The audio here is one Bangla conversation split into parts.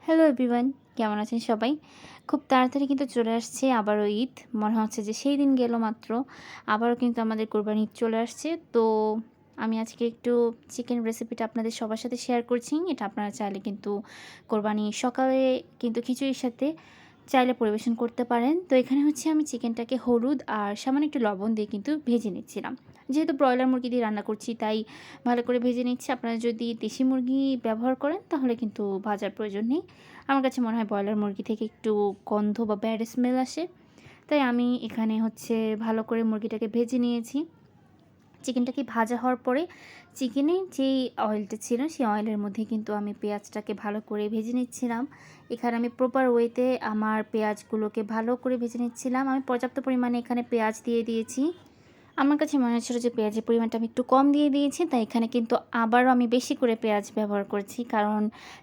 হ্যালো এভরিওয়ান, কেমন আছেন সবাই? খুব তাড়াতাড়ি কিন্তু চলে আসছে আবারও ঈদ। মনে হচ্ছে যে সেই দিন গেল মাত্র। আবারও কিন্তু আমাদের কোরবানি ঈদ চলে আসছে। তো আমি আজকে একটু চিকেন রেসিপিটা আপনাদের সবার সাথে শেয়ার করছি। এটা আপনারা চাইলে কিন্তু কোরবানি সকালে কিন্তু খিচুড়ির সাথে চাইলে পরিবেশন করতে পারেন। তো এখানে হচ্ছে আমি চিকেনটাকে হলুদ আর সামান্য একটু লবণ দিয়ে কিন্তু ভেজে নিচ্ছিলাম। যেহেতু ব্রয়লার মুরগি দিয়ে রান্না করছি তাই ভালো করে ভেজে নিচ্ছি। আপনারা যদি দেশি মুরগি ব্যবহার করেন তাহলে কিন্তু ভাজার প্রয়োজন নেই। আমার কাছে মনে হয় ব্রয়লার মুরগি থেকে একটু গন্ধ বা ব্যাড স্মেল আসে। তাই আমি এখানে হচ্ছে ভালো করে মুরগিটাকে ভেজে নিয়েছি। চিকেনটাকে ভাজা হওয়ার পরে চিকেনের যেই অয়েলটা ছিল সেই অয়েলের মধ্যে কিন্তু আমি পেঁয়াজটাকে ভালো করে ভেজে নিচ্ছিলাম। এখানে আমি প্রপার ওয়েতে আমার পেঁয়াজগুলোকে ভালো করে ভেজে নিচ্ছিলাম। আমি পর্যাপ্ত পরিমাণে এখানে পেঁয়াজ দিয়ে দিয়েছি। আমার কাছে মনে হচ্ছিল যে পেঁয়াজের পরিমাণটা আমি একটু কম দিয়ে দিয়েছি, তাই এখানে কিন্তু আবারও আমি বেশি করে পেঁয়াজ ব্যবহার করছি। কারণ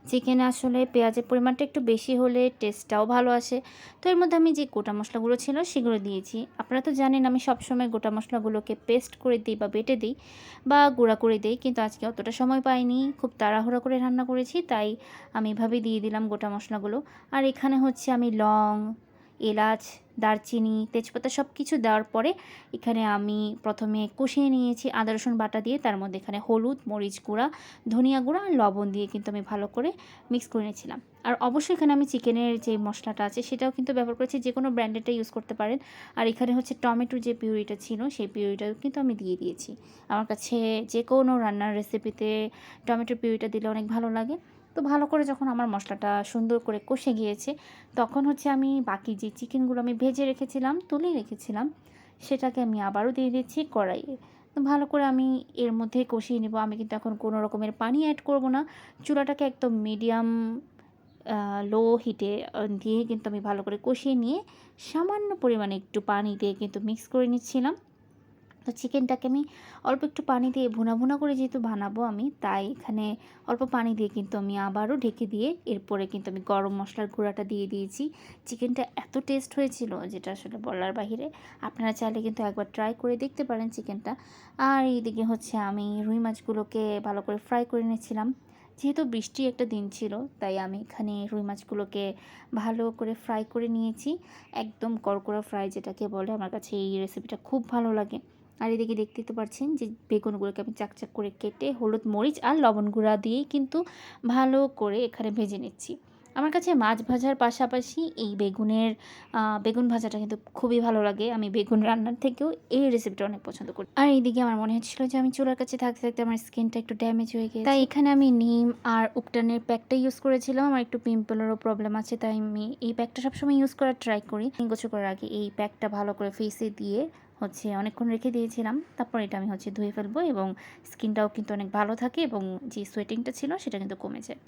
চিকেনে আসলে পেঁয়াজের পরিমাণটা একটু বেশি হলে টেস্টটাও ভালো আসে। তো এর মধ্যে আমি যে গোটা মশলাগুলো ছিল সেগুলো দিয়েছি। আপনারা তো জানেন আমি সবসময় গোটা মশলাগুলোকে পেস্ট করে দিই বা বেটে দিই বা গুঁড়া করে দিই, কিন্তু আজকে অতটা সময় পাইনি, খুব তাড়াহুড়া করে রান্না করেছি, তাই আমি এভাবেই দিয়ে দিলাম গোটা মশলাগুলো। আর এখানে হচ্ছে আমি লং, এলাচ, দারচিনি, তেজপাতা সব কিছু দেওয়ার পরে এখানে আমি প্রথমে কষিয়ে নিয়েছি আদা রসুন বাটা দিয়ে। তার মধ্যে এখানে হলুদ, মরিচ গুঁড়া, ধনিয়া গুঁড়া আর লবণ দিয়ে কিন্তু আমি ভালো করে মিক্স করে নিয়েছিলাম। আর অবশ্যই এখানে আমি চিকেনের যে মশলাটা আছে সেটাও কিন্তু ব্যবহার করেছি, যে কোনো ব্র্যান্ডেডটা ইউজ করতে পারেন। আর এখানে হচ্ছে টমেটোর যে পিউরিটা ছিল সেই পিউরিটাও কিন্তু আমি দিয়ে দিয়েছি। আমার কাছে যে কোনো রান্নার রেসিপিতে টমেটোর পিউরিটা দিলে অনেক ভালো লাগে। তো ভালো করে যখন আমার মশলাটা সুন্দর করে কষে গিয়েছে, তখন হচ্ছে আমি বাকি যে চিকেনগুলো আমি ভেজে রেখেছিলাম, তুলে রেখেছিলাম, সেটাকে আমি আবারও দিয়ে দিচ্ছি কড়াইয়ে। তো ভালো করে আমি এর মধ্যে কষিয়ে নেব। আমি কিন্তু এখন কোনো রকমের পানি অ্যাড করব না। চুলাটাকে একদম মিডিয়াম লো হিটে দিয়ে কিন্তু আমি ভালো করে কষিয়ে নিয়ে সামান্য পরিমাণে একটু পানি দিয়ে কিন্তু মিক্স করে নিচ্ছিলাম। তো চিকেনটাকে আমি অল্প একটু পানি দিয়ে ভুনা ভুনা করে যেহেতু বানাবো আমি, তাই এখানে অল্প পানি দিয়ে কিন্তু আমি আবারও ঢেকে দিয়ে এরপরে কিন্তু আমি গরম মশলার গুঁড়াটা দিয়ে দিয়েছি। চিকেনটা এত টেস্ট হয়েছিল যেটা আসলে বলার বাহিরে। আপনারা চাইলে কিন্তু একবার ট্রাই করে দেখতে পারেন চিকেনটা। আর এইদিকে হচ্ছে আমি রুই মাছগুলোকে ভালো করে ফ্রাই করে নিয়েছিলাম। যেহেতু বৃষ্টি একটা দিন ছিল, তাই আমি এখানে রুই মাছগুলোকে ভালো করে ফ্রাই করে নিয়েছি। একদম কড়কড়া ফ্রাই যেটাকে বলে, আমার কাছে এই রেসিপিটা খুব ভালো লাগে। আর এদিকে দেখতেই তো পাচ্ছেন যে বেগুনগুলোকে আমি চাকচাক করে কেটে হলুদ, মরিচ আর লবণ গুঁড়া দিয়েই কিন্তু ভালো করে এখানে ভেজে নিচ্ছি। আমার কাছে মাছ ভাজার পাশাপাশি এই বেগুন ভাজাটা কিন্তু খুবই ভালো লাগে। আমি বেগুন রান্নার থেকেও এই রেসিপিটা অনেক পছন্দ করি। আর এইদিকে আমার মনে হচ্ছিল যে আমি চুলার কাছে থাকতে থাকতে আমার স্কিনটা একটু ড্যামেজ হয়ে গিয়েছে, তাই এখানে আমি নিম আর উপটানের প্যাকটা ইউজ করেছিলাম। আমার একটু পিম্পলেরও প্রবলেম আছে, তাই আমি এই প্যাকটা সবসময় ইউজ করার ট্রাই করি। গোসল করার আগে এই প্যাকটা ভালো করে ফেসে দিয়ে হচ্ছে অনেকক্ষণ রেখে দিয়েছিলাম। তারপর এটা আমি হচ্ছে ধুয়ে ফেলবো এবং স্কিনটাও কিন্তু অনেক ভালো থাকে এবং যে সোয়েটিংটা ছিল সেটা কিন্তু কমে যায়।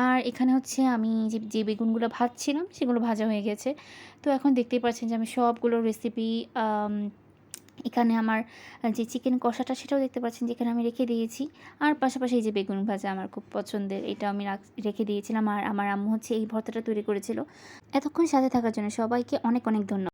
আর এখানে হচ্ছে আমি যে বেগুনগুলো ভাজছিলাম সেগুলো ভাজা হয়ে গেছে। তো এখন দেখতেই পাচ্ছেন যে আমি সবগুলো রেসিপি এখানে আমার যে চিকেন কষাটা সেটাও দেখতে পাচ্ছেন যে এখানে আমি রেখে দিয়েছি। আর পাশাপাশি এই যে বেগুন ভাজা আমার খুব পছন্দের, এটাও আমি রেখে দিয়েছিলাম। আর আমার আম্মু হচ্ছে এই ভর্তাটা তৈরি করেছিল। এতক্ষণ সাথে থাকার জন্য সবাইকে অনেক অনেক ধন্যবাদ।